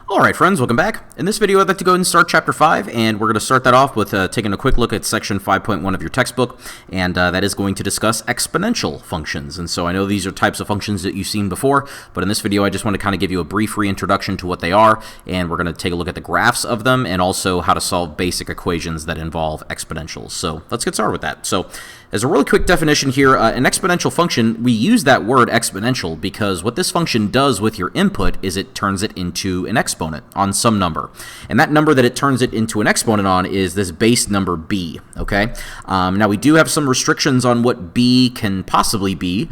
Alright friends, welcome back. In this video I'd like to go ahead and start Chapter 5, and we're going to start that off with taking a quick look at Section 5.1 of your textbook, and that is going to discuss exponential functions. And so I know these are types of functions that you've seen before, but in this video I just want to kind of give you a brief reintroduction to what they are, and we're going to take a look at the graphs of them, and also how to solve basic equations that involve exponentials. So let's get started with that. So as a really quick definition here, an exponential function, we use that word exponential because what this function does with your input is it turns it into an exponent on some number. And that number that it turns it into an exponent on is this base number b, okay? Now we do have some restrictions on what b can possibly be,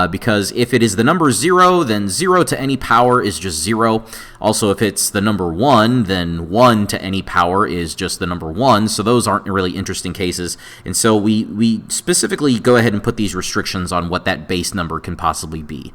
because if it is the number 0, then 0 to any power is just 0. Also, if it's the number 1, then 1 to any power is just the number 1, so those aren't really interesting cases. And so we specifically go ahead and put these restrictions on what that base number can possibly be.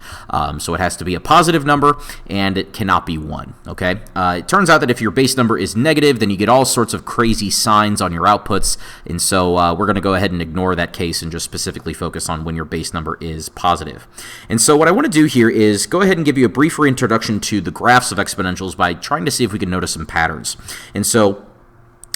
So it has to be a positive number, and it cannot be 1, okay? It turns out that if your base number is negative, then you get all sorts of crazy signs on your outputs, and so we're going to go ahead and ignore that case and just specifically focus on when your base number is positive. And so what I want to do here is go ahead and give you a brief reintroduction to the graphs of exponentials by trying to see if we can notice some patterns. And so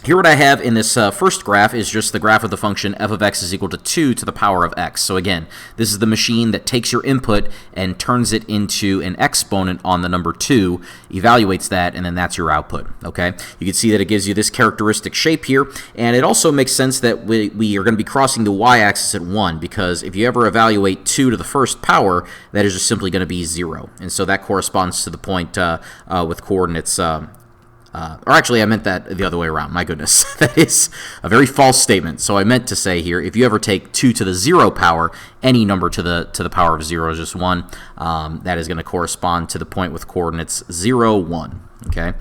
here what I have in this first graph is just the graph of the function f of x is equal to 2 to the power of x. So again, this is the machine that takes your input and turns it into an exponent on the number 2, evaluates that, and then that's your output, okay? You can see that it gives you this characteristic shape here, and it also makes sense that we are going to be crossing the y-axis at 1, because if you ever evaluate 2 to the first power, that is just simply going to be 0. And so that corresponds to the point with coordinates or actually, I meant that the other way around. My goodness, that is a very false statement. So I meant to say here, if you ever take 2 to the 0 power, any number to the power of 0 is just 1. That is going to correspond to the point with coordinates 0, 1. Okay.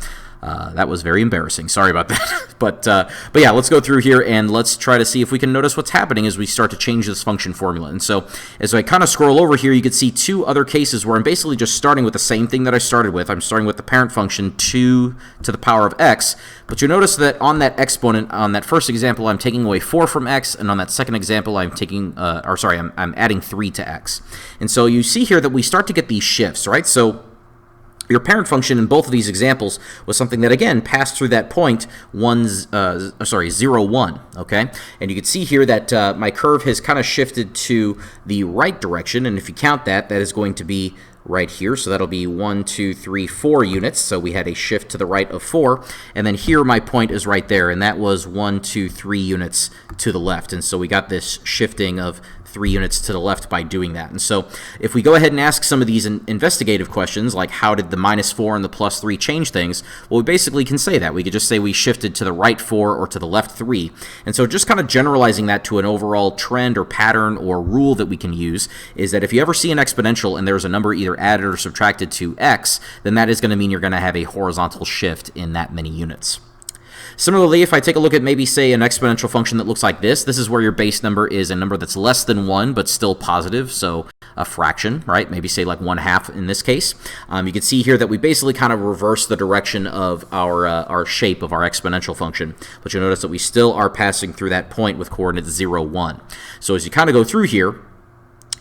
That was very embarrassing. Sorry about that. but yeah, let's go through here and let's try to see if we can notice what's happening as we start to change this function formula. And so as I kind of scroll over here, you can see two other cases where I'm basically just starting with the same thing that I started with. I'm starting with the parent function 2 to the power of x, but you notice that on that exponent, on that first example, I'm taking away 4 from x, and on that second example, I'm taking, I'm adding 3 to x. And so you see here that we start to get these shifts, right? So your parent function in both of these examples was something that, again, passed through that point 0, 1, okay? And you can see here that my curve has kind of shifted to the right direction, and if you count that, that is going to be right here, so that'll be 1, 2, 3, 4 units, so we had a shift to the right of 4, and then here my point is right there, and that was 1, 2, 3 units to the left, and so we got this shifting of 3 units to the left by doing that. And so if we go ahead and ask some of these investigative questions, like how did the -4 and the +3 change things, well, we basically can say that. We could just say we shifted to the right 4 or to the left 3. And so just kind of generalizing that to an overall trend or pattern or rule that we can use is that if you ever see an exponential and there's a number either added or subtracted to x, then that is going to mean you're going to have a horizontal shift in that many units. Similarly, if I take a look at maybe, say, an exponential function that looks like this is where your base number is a number that's less than 1 but still positive, so a fraction, right? Maybe say like 1/2 in this case. You can see here that we basically kind of reverse the direction of our shape of our exponential function, but you'll notice that we still are passing through that point with coordinates 0, 1. So as you kind of go through here,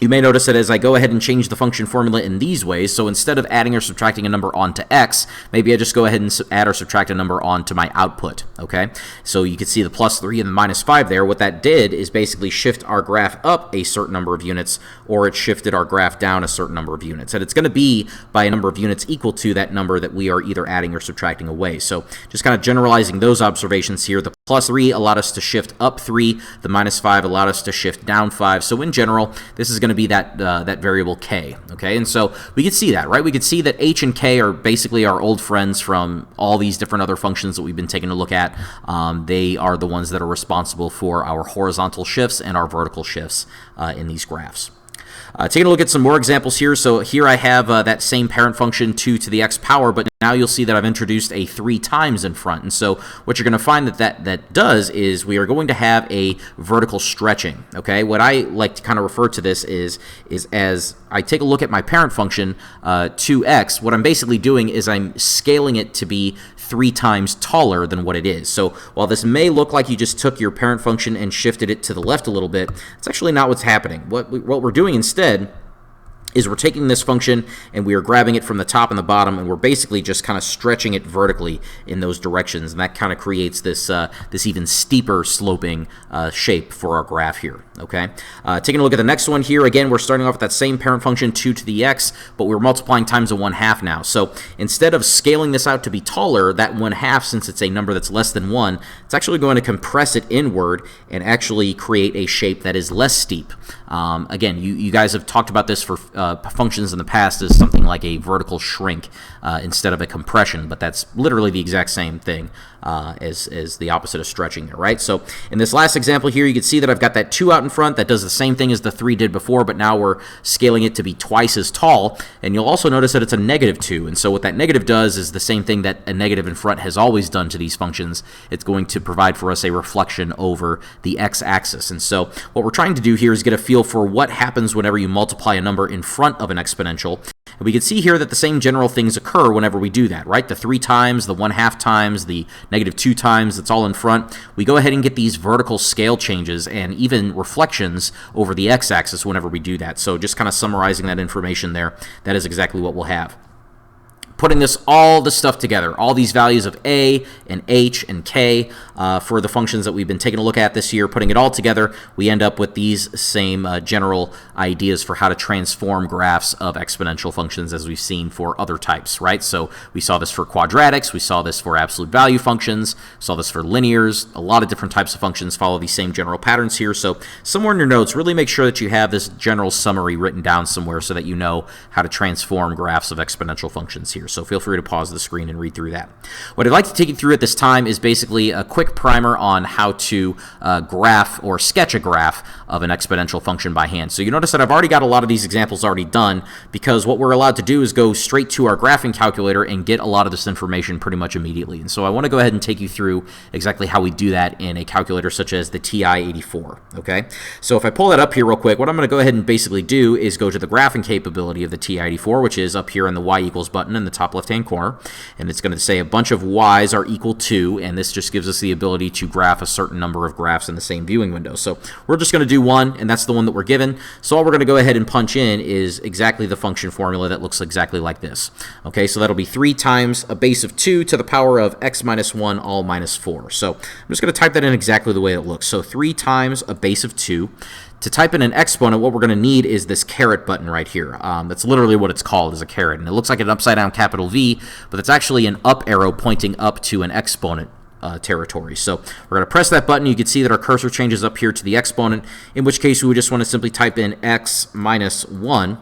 you may notice that as I go ahead and change the function formula in these ways, so instead of adding or subtracting a number onto x, maybe I just go ahead and add or subtract a number onto my output, okay? So you can see the +3 and the -5 there. What that did is basically shift our graph up a certain number of units, or it shifted our graph down a certain number of units. And it's going to be by a number of units equal to that number that we are either adding or subtracting away. So just kind of generalizing those observations here, the +3 allowed us to shift up 3, the -5 allowed us to shift down 5. So in general, this is going to be that variable k, okay? And so we could see that, right? We could see that h and k are basically our old friends from all these different other functions that we've been taking a look at. They are the ones that are responsible for our horizontal shifts and our vertical shifts in these graphs. Taking a look at some more examples here. So here I have that same parent function 2 to the x power, but now you'll see that I've introduced a 3 times in front. And so what you're going to find that does is we are going to have a vertical stretching. Okay, what I like to kind of refer to this is as I take a look at my parent function 2x, what I'm basically doing is I'm scaling it to be 3 times taller than what it is. So while this may look like you just took your parent function and shifted it to the left a little bit, it's actually not what's happening. What we're doing instead is we're taking this function and we are grabbing it from the top and the bottom, and we're basically just kind of stretching it vertically in those directions, and that kind of creates this this even steeper sloping shape for our graph here. Okay, taking a look at the next one here, again we're starting off with that same parent function 2 to the x, but we're multiplying times a 1/2 now. So instead of scaling this out to be taller, that 1/2, since it's a number that's less than 1, it's actually going to compress it inward and actually create a shape that is less steep. Again, you guys have talked about this for functions in the past as something like a vertical shrink instead of a compression, but that's literally the exact same thing as the opposite of stretching there, right? So in this last example here, you can see that I've got that 2 out in front. That does the same thing as the 3 did before, but now we're scaling it to be twice as tall, and you'll also notice that it's a -2, and so what that negative does is the same thing that a negative in front has always done to these functions. It's going to provide for us a reflection over the x-axis, and so what we're trying to do here is get a feel for what happens whenever you multiply a number in front of an exponential. And we can see here that the same general things occur whenever we do that, right? The 3 times, the 1/2 times, the -2 times, it's all in front. We go ahead and get these vertical scale changes and even reflections over the x-axis whenever we do that. So just kind of summarizing that information there, that is exactly what we'll have. Putting all this stuff together, all these values of a and h and k for the functions that we've been taking a look at this year, putting it all together, we end up with these same general ideas for how to transform graphs of exponential functions as we've seen for other types, right? So we saw this for quadratics, we saw this for absolute value functions, saw this for linears. A lot of different types of functions follow these same general patterns here. So somewhere in your notes, really make sure that you have this general summary written down somewhere so that you know how to transform graphs of exponential functions here. So feel free to pause the screen and read through that. What I'd like to take you through at this time is basically a quick primer on how to graph or sketch a graph of an exponential function by hand. So you notice that I've already got a lot of these examples already done, because what we're allowed to do is go straight to our graphing calculator and get a lot of this information pretty much immediately. And so I want to go ahead and take you through exactly how we do that in a calculator such as the TI-84. Okay, so if I pull that up here real quick, what I'm going to go ahead and basically do is go to the graphing capability of the TI-84, which is up here in the y equals button in the top left-hand corner, and it's going to say a bunch of y's are equal to, and this just gives us the ability to graph a certain number of graphs in the same viewing window. So we're just going to do one, and that's the one that we're given. So all we're going to go ahead and punch in is exactly the function formula that looks exactly like this. Okay, so that'll be 3 times a base of 2 to the power of x minus 1 all minus 4. So I'm just going to type that in exactly the way it looks. So 3 times a base of 2. To type in an exponent, what we're going to need is this caret button right here. That's literally what it's called, is a caret. And it looks like an upside-down capital V, but it's actually an up arrow pointing up to an exponent territory. So we're going to press that button. You can see that our cursor changes up here to the exponent, in which case we would just want to simply type in x minus 1.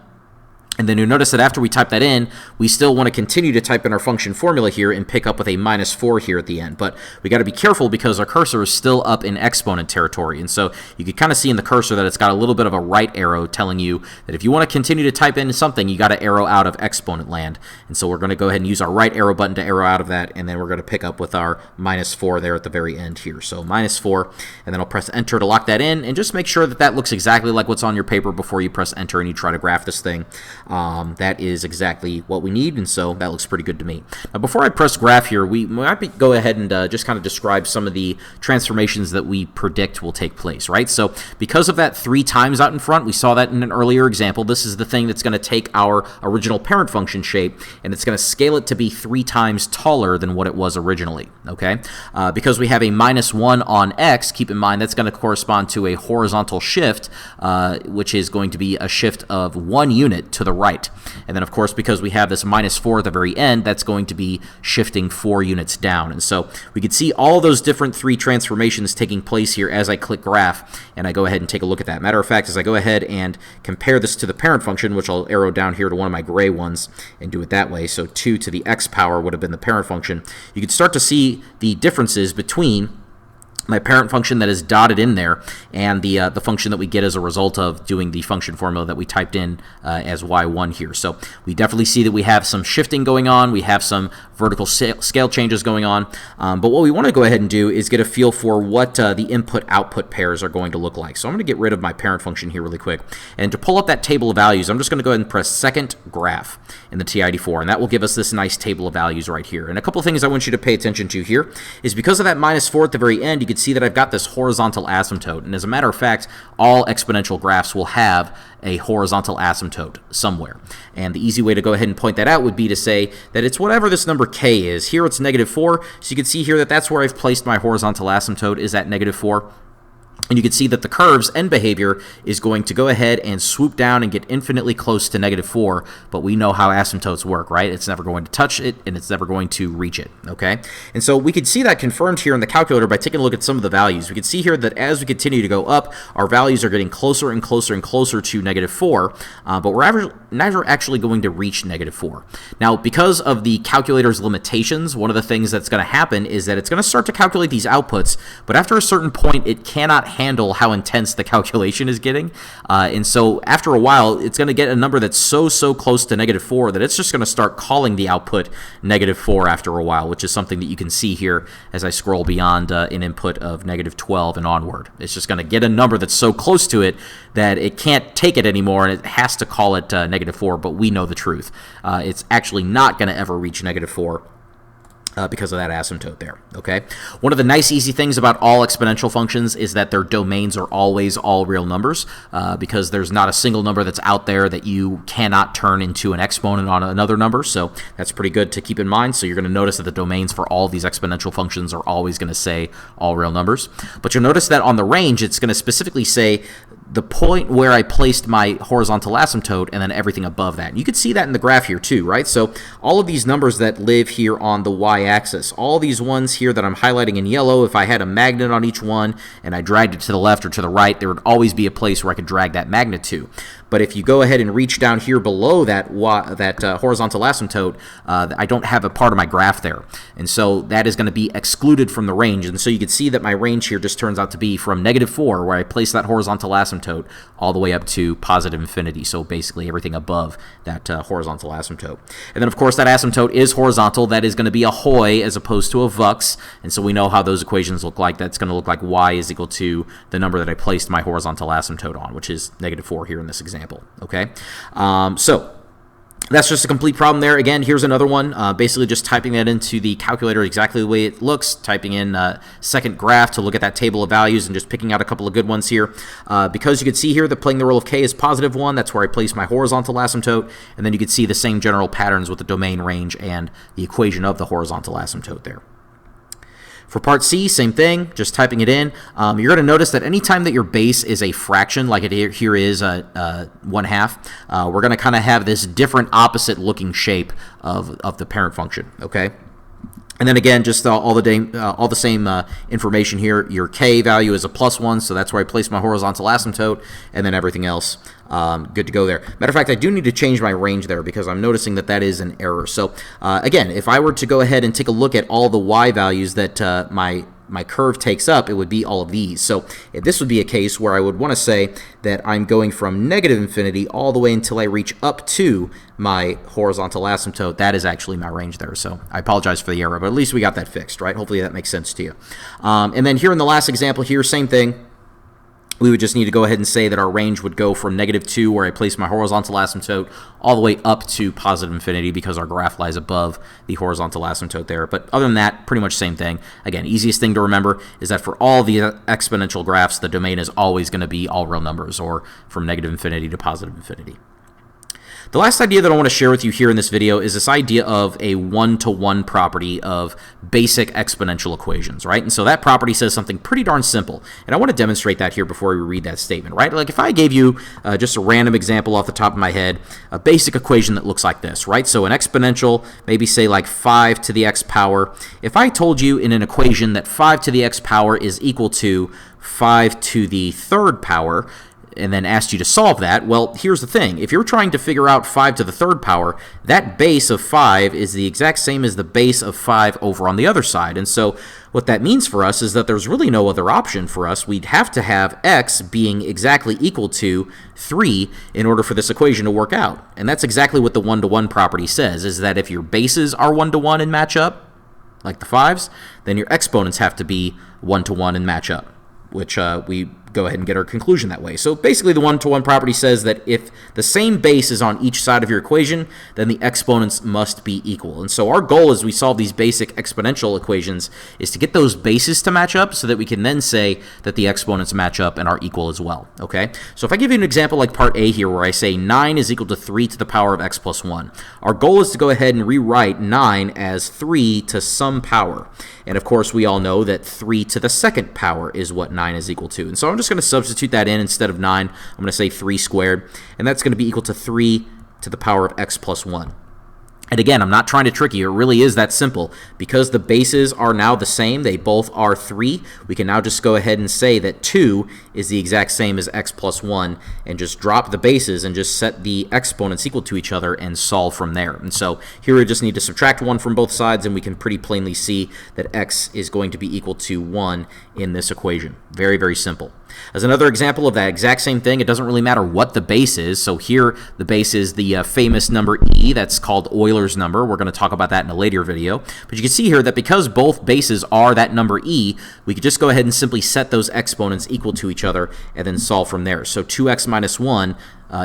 And then you'll notice that after we type that in, we still want to continue to type in our function formula here and pick up with a minus 4 here at the end. But we got to be careful because our cursor is still up in exponent territory. And so you can kind of see in the cursor that it's got a little bit of a right arrow telling you that if you want to continue to type in something, you got to arrow out of exponent land. And so we're going to go ahead and use our right arrow button to arrow out of that, and then we're going to pick up with our minus 4 there at the very end here. So minus 4, and then I'll press enter to lock that in, and just make sure that that looks exactly like what's on your paper before you press enter and you try to graph this thing. That is exactly what we need, and so that looks pretty good to me. Now, before I press graph here, we might go ahead and just kind of describe some of the transformations that we predict will take place, right? So because of that 3 times out in front, we saw that in an earlier example. This is the thing that's going to take our original parent function shape, and it's going to scale it to be 3 times taller than what it was originally, okay? Because we have a minus 1 on x, keep in mind that's going to correspond to a horizontal shift, which is going to be a shift of 1 unit to the right. And then, of course, because we have this minus 4 at the very end, that's going to be shifting 4 units down. And so we can see all those different 3 transformations taking place here as I click graph, and I go ahead and take a look at that. Matter of fact, as I go ahead and compare this to the parent function, which I'll arrow down here to one of my gray ones and do it that way, so 2 to the x power would have been the parent function, you can start to see the differences between my parent function that is dotted in there and the function that we get as a result of doing the function formula that we typed in as y1 here. So we definitely see that we have some shifting going on, we have some vertical scale changes going on, but what we want to go ahead and do is get a feel for what the input-output pairs are going to look like. So I'm going to get rid of my parent function here really quick, and to pull up that table of values, I'm just going to go ahead and press second graph in the TI-84, and that will give us this nice table of values right here. And a couple of things I want you to pay attention to here is because of that minus 4 at the very end, you can can see that I've got this horizontal asymptote. And as a matter of fact, all exponential graphs will have a horizontal asymptote somewhere. And the easy way to go ahead and point that out would be to say that it's whatever this number k is. Here it's -4, so you can see here that that's where I've placed my horizontal asymptote, is at -4. And you can see that the curve's end behavior is going to go ahead and swoop down and get infinitely close to -4, but we know how asymptotes work, right? It's never going to touch it, and it's never going to reach it, okay? And so we can see that confirmed here in the calculator by taking a look at some of the values. We can see here that as we continue to go up, our values are getting closer and closer and closer to -4, but we're never actually going to reach -4. Now, because of the calculator's limitations, one of the things that's going to happen is that it's going to start to calculate these outputs, but after a certain point, it cannot handle how intense the calculation is getting, and so after a while it's going to get a number that's so close to -4 that it's just going to start calling the output -4 after a while, which is something that you can see here as I scroll beyond an input of -12 and onward. It's just going to get a number that's so close to it that it can't take it anymore, and it has to call it -4, but we know the truth. It's actually not going to ever reach -4. Because of that asymptote there, okay? One of the nice, easy things about all exponential functions is that their domains are always all real numbers, because there's not a single number that's out there that you cannot turn into an exponent on another number, so that's pretty good to keep in mind. So you're going to notice that the domains for all these exponential functions are always going to say all real numbers. But you'll notice that on the range, it's going to specifically say the point where I placed my horizontal asymptote and then everything above that. And you can see that in the graph here too, right? So all of these numbers that live here on the y-axis, all these ones here that I'm highlighting in yellow, if I had a magnet on each one and I dragged it to the left or to the right, there would always be a place where I could drag that magnet to. But if you go ahead and reach down here below that horizontal asymptote, I don't have a part of my graph there. And so that is going to be excluded from the range. And so you can see that my range here just turns out to be from -4, where I place that horizontal asymptote, all the way up to positive infinity. So basically everything above that horizontal asymptote. And then, of course, that asymptote is horizontal. That is going to be a hoy as opposed to a vux. And so we know how those equations look like. That's going to look like y is equal to the number that I placed my horizontal asymptote on, which is -4 here in this example. Okay, so that's just a complete problem there. Again, here's another one. Basically just typing that into the calculator exactly the way it looks, typing in second graph to look at that table of values and just picking out a couple of good ones here. Because you can see here that playing the role of k is +1, that's where I place my horizontal asymptote, and then you can see the same general patterns with the domain range and the equation of the horizontal asymptote there. For part C, same thing, just typing it in. You're going to notice that anytime that your base is a fraction, like it here is 1/2, we're going to kind of have this different opposite looking shape of the parent function, okay? And then again, just all the same information here. Your k value is a +1, so that's where I place my horizontal asymptote, and then everything else good to go there. Matter of fact, I do need to change my range there because I'm noticing that that is an error. So again, if I were to go ahead and take a look at all the y values that my curve takes up, it would be all of these. So this would be a case where I would want to say that I'm going from -infinity all the way until I reach up to my horizontal asymptote. That is actually my range there. So I apologize for the error, but at least we got that fixed, right? Hopefully that makes sense to you. And then here in the last example here, same thing. We would just need to go ahead and say that our range would go from -2, where I place my horizontal asymptote, all the way up to positive infinity because our graph lies above the horizontal asymptote there. But other than that, pretty much same thing. Again, easiest thing to remember is that for all the exponential graphs, the domain is always going to be all real numbers, or from -infinity to positive infinity. The last idea that I want to share with you here in this video is this idea of a one-to-one property of basic exponential equations, right? And so that property says something pretty darn simple, and I want to demonstrate that here before we read that statement, right? Like if I gave you just a random example off the top of my head, a basic equation that looks like this, right? So an exponential, maybe say like 5 to the x power. If I told you in an equation that 5 to the x power is equal to 5 to the third power, and then asked you to solve that, well, here's the thing. If you're trying to figure out 5 to the third power, that base of 5 is the exact same as the base of 5 over on the other side. And so what that means for us is that there's really no other option for us. We'd have to have x being exactly equal to 3 in order for this equation to work out. And that's exactly what the one-to-one property says, is that if your bases are one-to-one and match up, like the 5s, then your exponents have to be one-to-one and match up, which we go ahead and get our conclusion that way. So basically the one-to-one property says that if the same base is on each side of your equation, then the exponents must be equal. And so our goal as we solve these basic exponential equations is to get those bases to match up so that we can then say that the exponents match up and are equal as well, okay? So if I give you an example like part A here where I say 9 is equal to 3 to the power of x plus 1, our goal is to go ahead and rewrite 9 as 3 to some power. And of course, we all know that 3 to the second power is what 9 is equal to. And so I'm just going to substitute that in. Instead of 9, I'm going to say 3 squared. And that's going to be equal to 3 to the power of x plus 1. And again, I'm not trying to trick you. It really is that simple. Because the bases are now the same, they both are 3, we can now just go ahead and say that 2 is the exact same as x plus 1 and just drop the bases and just set the exponents equal to each other and solve from there. And so here we just need to subtract 1 from both sides, and we can pretty plainly see that x is going to be equal to 1 in this equation. Very, very simple. As another example of that exact same thing, it doesn't really matter what the base is. So here the base is the famous number e, that's called Euler's number. We're going to talk about that in a later video. But you can see here that because both bases are that number e, we could just go ahead and simply set those exponents equal to each other and then solve from there. So 2x minus 1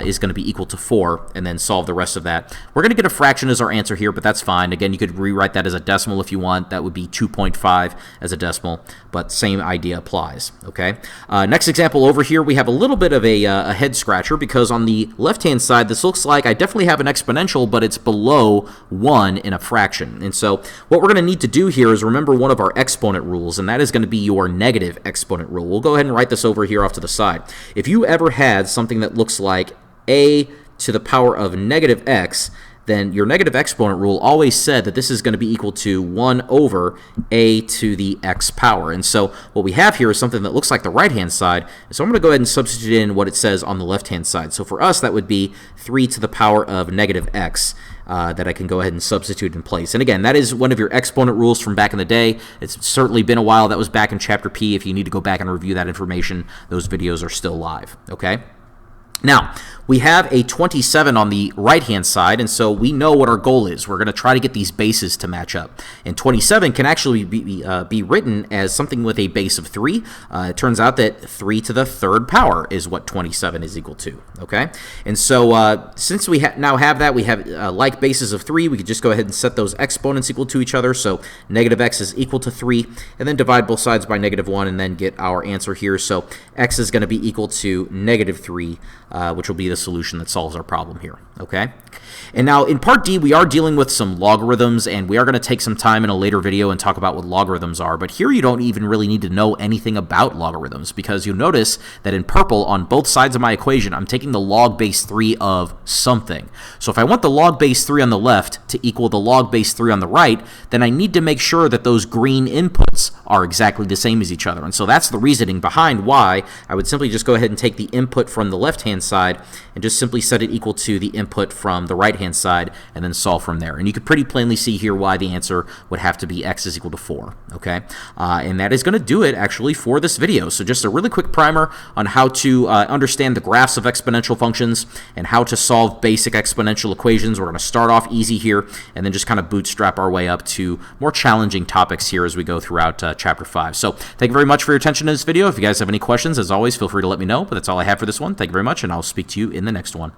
is going to be equal to 4, and then solve the rest of that. We're going to get a fraction as our answer here, but that's fine. Again, you could rewrite that as a decimal if you want. That would be 2.5 as a decimal, but same idea applies, okay? Next example over here, we have a little bit of a head scratcher because on the left-hand side, this looks like I definitely have an exponential, but it's below 1 in a fraction. And so what we're going to need to do here is remember one of our exponent rules, and that is going to be your negative exponent rule. We'll go ahead and write this over here off to the side. If you ever had something that looks like a to the power of negative x, then your negative exponent rule always said that this is going to be equal to 1 over a to the x power. And so what we have here is something that looks like the right-hand side. So I'm going to go ahead and substitute in what it says on the left-hand side. So for us, that would be 3 to the power of negative x. That I can go ahead and substitute in place. And again, that is one of your exponent rules from back in the day. It's certainly been a while. That was back in Chapter P. If you need to go back and review that information, those videos are still live, okay? Now, we have a 27 on the right-hand side, and so we know what our goal is. We're going to try to get these bases to match up. And 27 can actually be written as something with a base of 3. It turns out that 3 to the third power is what 27 is equal to, okay? And so since we now have that, we have like bases of 3, we could just go ahead and set those exponents equal to each other. So negative x is equal to 3, and then divide both sides by negative 1, and then get our answer here. So x is going to be equal to negative 3, which will be the solution that solves our problem here, okay? And now in part D, we are dealing with some logarithms, and we are going to take some time in a later video and talk about what logarithms are. But here you don't even really need to know anything about logarithms, because you'll notice that in purple on both sides of my equation, I'm taking the log base 3 of something. So if I want the log base 3 on the left to equal the log base 3 on the right, then I need to make sure that those green inputs are exactly the same as each other. And so that's the reasoning behind why I would simply just go ahead and take the input from the left-hand side and just simply set it equal to the input from the right-hand side and then solve from there. And you can pretty plainly see here why the answer would have to be x is equal to 4, okay? And that is going to do it, actually, for this video. So just a really quick primer on how to understand the graphs of exponential functions and how to solve basic exponential equations. We're going to start off easy here and then just kind of bootstrap our way up to more challenging topics here as we go throughout Chapter 5. So thank you very much for your attention to this video. If you guys have any questions, as always, feel free to let me know. But that's all I have for this one. Thank you very much, and I'll speak to you in the next one.